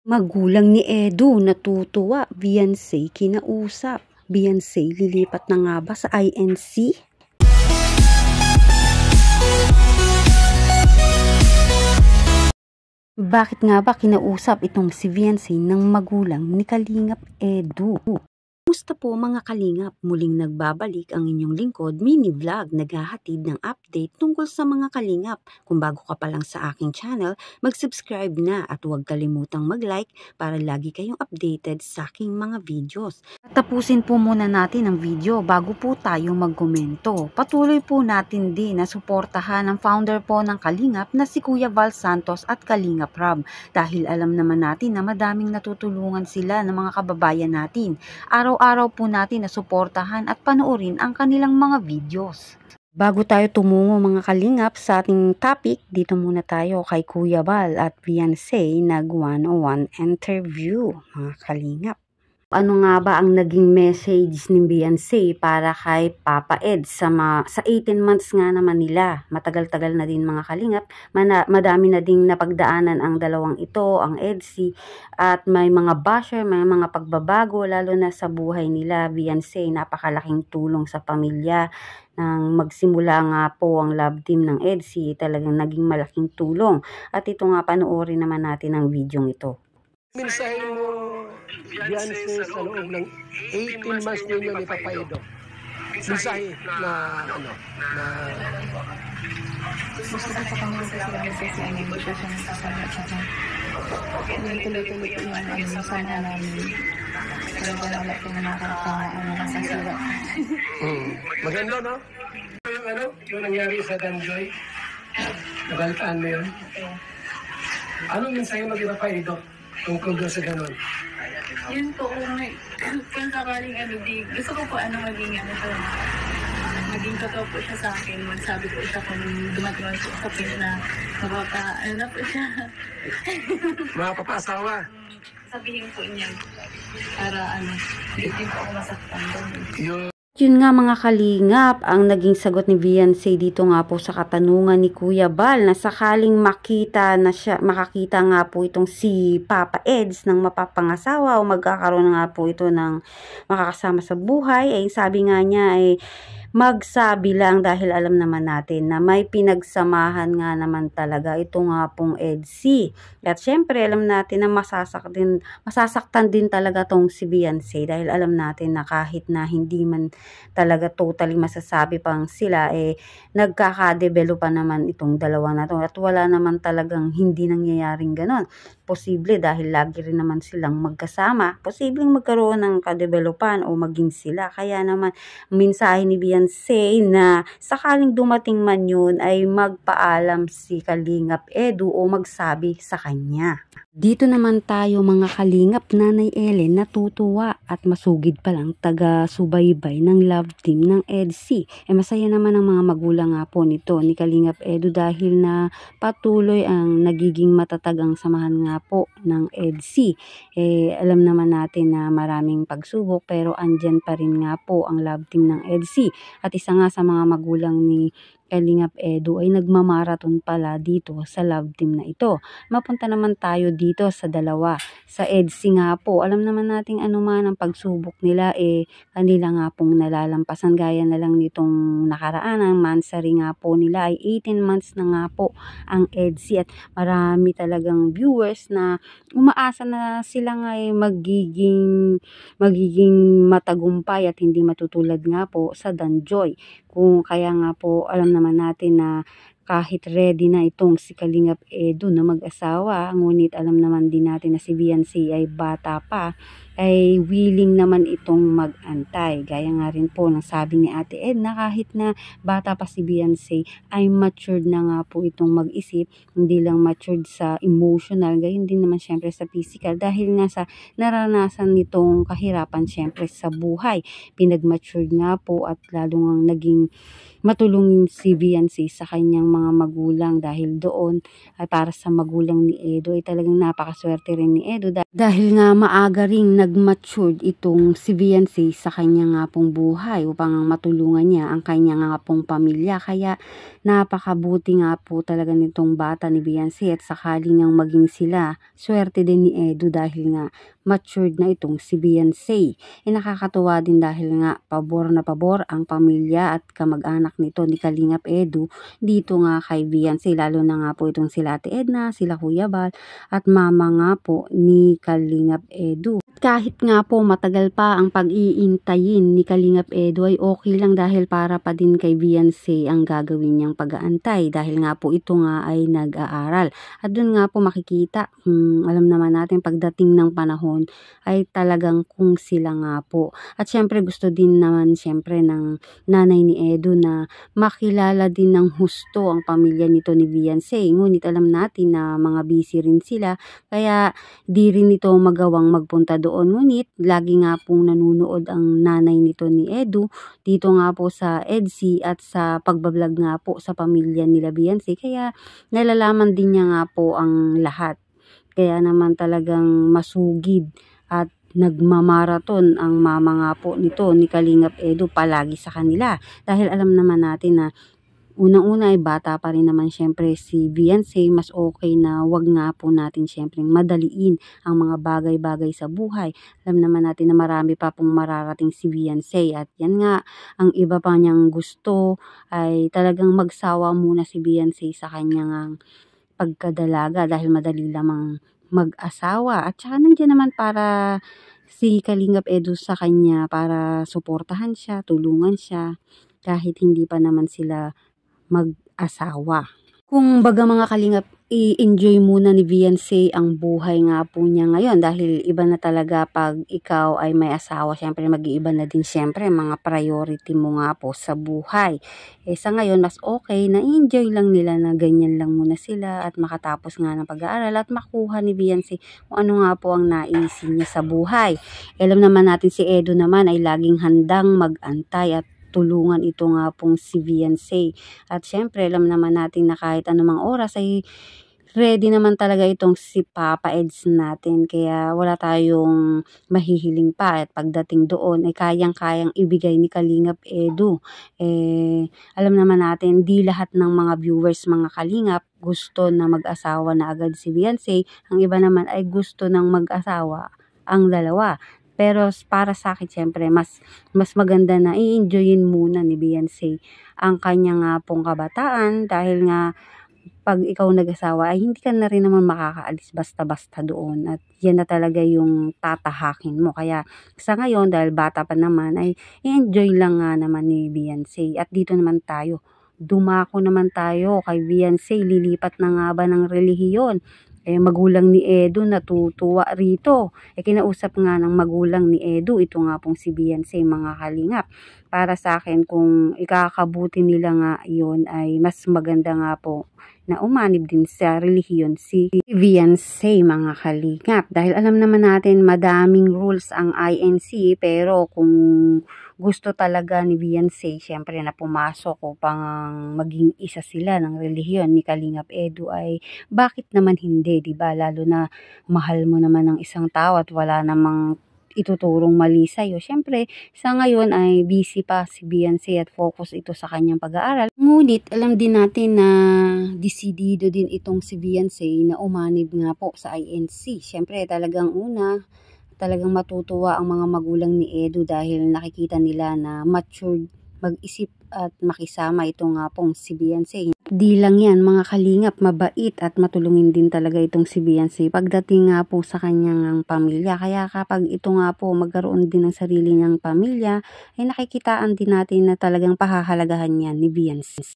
Magulang ni Edu natutuwa, Beyonce kinausap. Beyonce lilipat na nga ba sa INC? Bakit nga ba kinausap itong si Beyonce ng magulang ni Kalingap Edu? Kumusta po mga kalingap? Muling nagbabalik ang inyong lingkod mini vlog naghahatid ng update tungkol sa mga kalingap. Kung bago ka pa lang sa aking channel, mag-subscribe na at huwag kalimutang mag-like para lagi kayong updated sa aking mga videos. Tapusin po muna natin ang video bago po tayo magkomento. Patuloy po natin din na suportahan ang founder po ng Kalingap na si Kuya Val Santos at Kalingap Rob dahil alam naman natin na madaming natutulungan sila ng mga kababayan natin. Araw-araw po natin na suportahan at panoorin ang kanilang mga videos. Bago tayo tumungo mga kalingap sa ating topic, dito muna tayo kay Kuya Val at Beyonce nag 101 interview mga kalingap. Ano nga ba ang naging message ni Beyonce para kay Papa Ed sa 18 months nga naman nila? Matagal-tagal na din mga kalingap. Madami na ding napagdaanan ang dalawang ito, ang Edsy, at may mga basher, may mga pagbabago lalo na sa buhay nila. Beyonce, napakalaking tulong sa pamilya. Nang magsimula nga po ang love team ng Edsy, talagang naging malaking tulong. At ito nga, panoorin naman natin ang video ito. Mensahe mo, Beyonce, sa loob ng 18 months ninyo ni Papa Edo. Mensahe na ano, na gusto ko sa kanila kasi kasi hindi siya siya nasasama at saka tuloy-tuloy po yung sama namin. Talaga wala po na nakasasira. Maganda, no? Yung nangyari sa Danjoy, nagalitaan mo yun? Ano mensahe mo kay Papa Edo tungkol doon sa ganun? Yun po, kung sakaling gusto ko po maging totoo po siya sa akin. Magsabi po siya kung dumating siya sa point na na po siya. Mga papasawa? Sabihin po niya para hindi po ako masaktan doon. Yun nga mga kalingap, ang naging sagot ni Beyonce dito nga po sa katanungan ni Kuya Val na sakaling makakita nga po itong si Papa Eds ng mapapangasawa o magkakaroon nga po ito ng makakasama sa buhay, ay sabi nga niya ay magsabi lang dahil alam naman natin na may pinagsamahan nga naman talaga ito nga pong Edsy. At syempre alam natin na masasaktan din talaga tong si Beyonce dahil alam natin na kahit na hindi man talaga totally masasabi pang sila, nagkakadevelop pa naman itong dalawa na to at wala naman talagang hindi nangyayaring ganon. Posible dahil lagi rin naman silang magkasama, posibleng magkaroon ng kadevelopan o maging sila. Kaya naman mensahe ni Beyonce na sakaling dumating man yun ay magpaalam si Kalingap Edu o magsabi sa kanya. Dito naman tayo mga kalingap, Nanay Ellen natutuwa at masugid pa lang taga-subaybay ng love team ng Edsy. Masaya naman ang mga magulang nga po nito ni Kalingap Edu dahil na patuloy ang nagiging matatag ang samahan nga po ng Edsy. Alam naman natin na maraming pagsubok pero andyan pa rin nga po ang love team ng Edsy. At isa nga sa mga magulang ni Kalingap Edu ay nagmamarathon pala dito sa love team na ito. Mapunta naman tayo dito sa dalawa. Sa Edsy nga po, alam naman nating anuman ang pagsubok nila kanila nga pong nalalampasan gaya na lang nitong nakaraan. Ang mansari nga po nila ay 18 months na nga po ang Edsy at marami talagang viewers na umaasa na sila nga ay magiging matagumpay at hindi matutulad nga po sa Danjoy. Kung kaya nga po alam naman natin na kahit ready na itong si Kalingap Edu na mag-asawa, ngunit alam naman din natin na si Beyonce ay bata pa, ay willing naman itong mag-antay. Gaya nga rin po ng sabi ni Ate Ed na kahit na bata pa si Beyonce ay matured na nga po itong mag-isip, hindi lang matured sa emotional, gayon din naman syempre sa physical dahil nga sa naranasan nitong kahirapan syempre sa buhay. Pinag-matured nga po at lalo nga naging matulungin si Beyonce sa kanyang mga magulang dahil doon ay para sa magulang ni Edu ay talagang napakaswerte rin ni Edu dahil nga maaga ring nag-matured itong si Beyonce sa kanya nga pong buhay upang matulungan niya ang kanya nga pong pamilya. Kaya napakabuti nga po talaga nitong bata ni Beyonce at sakali niyang maging sila. Swerte din ni Edu dahil nga matured na itong si Beyonce. Nakakatuwa din dahil nga pabor na pabor ang pamilya at kamag-anak nito ni Kalingap Edu dito nga kay Beyonce, lalo na nga po itong sila Ate Edna, sila Kuya Bal at mama nga po ni Kalingap Edu. Kahit nga po matagal pa ang pag-iintayin ni Kalingap Edu ay okay lang dahil para pa din kay Beyonce ang gagawin niyang pag-aantay dahil nga po ito nga ay nag-aaral. At dun nga po makikita, alam naman natin pagdating ng panahon ay talagang kung sila nga po. At syempre gusto din naman syempre ng nanay ni Edu na makilala din ng husto ang pamilya nito ni Beyonce. Ngunit alam natin na mga busy rin sila kaya di rin ito magawang magpunta doon. Ngunit lagi nga pong nanunood ang nanay nito ni Edu dito nga po sa EDC at sa pagbablog nga po sa pamilya nila Beyonce. Kaya nalalaman din niya nga po ang lahat. Kaya naman talagang masugid at nagmamaraton ang mama nga po nito ni Kalingap Edu palagi sa kanila. Dahil alam naman natin na unang-una ay bata pa rin naman syempre si Beyonce, mas okay na wag nga po natin syempre madaliin ang mga bagay-bagay sa buhay. Alam naman natin na marami pa pong mararating si Beyonce at yan nga, ang iba pa niyang gusto ay talagang magsawa muna si Beyonce sa kanyang pagkadalaga dahil madali lamang mag-asawa. At saka nandiyan naman para si Kalingap Edu sa kanya para suportahan siya, tulungan siya kahit hindi pa naman sila mag-asawa. Kung baga mga kalingap, i-enjoy muna ni Beyonce ang buhay nga po niya ngayon dahil iba na talaga pag ikaw ay may asawa. Syempre mag-iiba na din syempre mga priority mo nga po sa buhay. Sa ngayon mas okay na enjoy lang nila na ganyan lang muna sila at makatapos nga ng pag-aaral at makuha ni Beyonce kung ano nga po ang naisin niya sa buhay. Alam naman natin si Edu naman ay laging handang mag-antay at tulungan ito nga pong si Beyonce. At syempre, alam naman natin na kahit anumang oras ay ready naman talaga itong si Papa Eds natin. Kaya wala tayong mahihiling pa. At pagdating doon ay kayang-kayang ibigay ni Kalingap Edu. Alam naman natin, di lahat ng mga viewers, mga kalingap, gusto na mag-asawa na agad si Beyonce. Ang iba naman ay gusto ng mag-asawa ang dalawa. Pero para sa akin, syempre, mas maganda na i-enjoyin muna ni Beyonce ang kanya nga pong kabataan dahil nga pag ikaw nag-asawa ay hindi ka na rin naman makakaalis basta-basta doon at yan na talaga yung tatahakin mo. Kaya sa ngayon, dahil bata pa naman, ay i-enjoy lang nga naman ni Beyonce. At dito naman tayo, dumako naman tayo kay Beyonce, lilipat na nga ba ng relihiyon? Magulang ni Edu natutuwa rito. Kinausap nga ng magulang ni Edu, ito nga pong si Beyonce, mga kalingap. Para sa akin, kung ikakabuti nila nga yun, ay mas maganda nga po na umanib din sa relihiyon si Beyonce, mga kalingap. Dahil alam naman natin, madaming rules ang INC, pero kung gusto talaga ni Beyonce, syempre na pumasok upang maging isa sila ng relihiyon ni Kalingap Edu ay bakit naman hindi, diba? Lalo na mahal mo naman ng isang tao at wala namang ituturong mali sa'yo. Syempre, sa ngayon ay busy pa si Beyonce at focus ito sa kanyang pag-aaral. Ngunit, alam din natin na desidido din itong si Beyonce na umanib nga po sa INC. Syempre, talagang matutuwa ang mga magulang ni Edu dahil nakikita nila na matured mag-isip at makisama ito nga pong si Beyonce. Di lang yan mga kalingap, mabait at matulungin din talaga itong si Beyonce pagdating nga po sa kanyang pamilya. Kaya kapag ito nga po magkaroon din ng sarili niyang pamilya, ay nakikitaan din natin na talagang pahahalagahan yan ni Beyonce.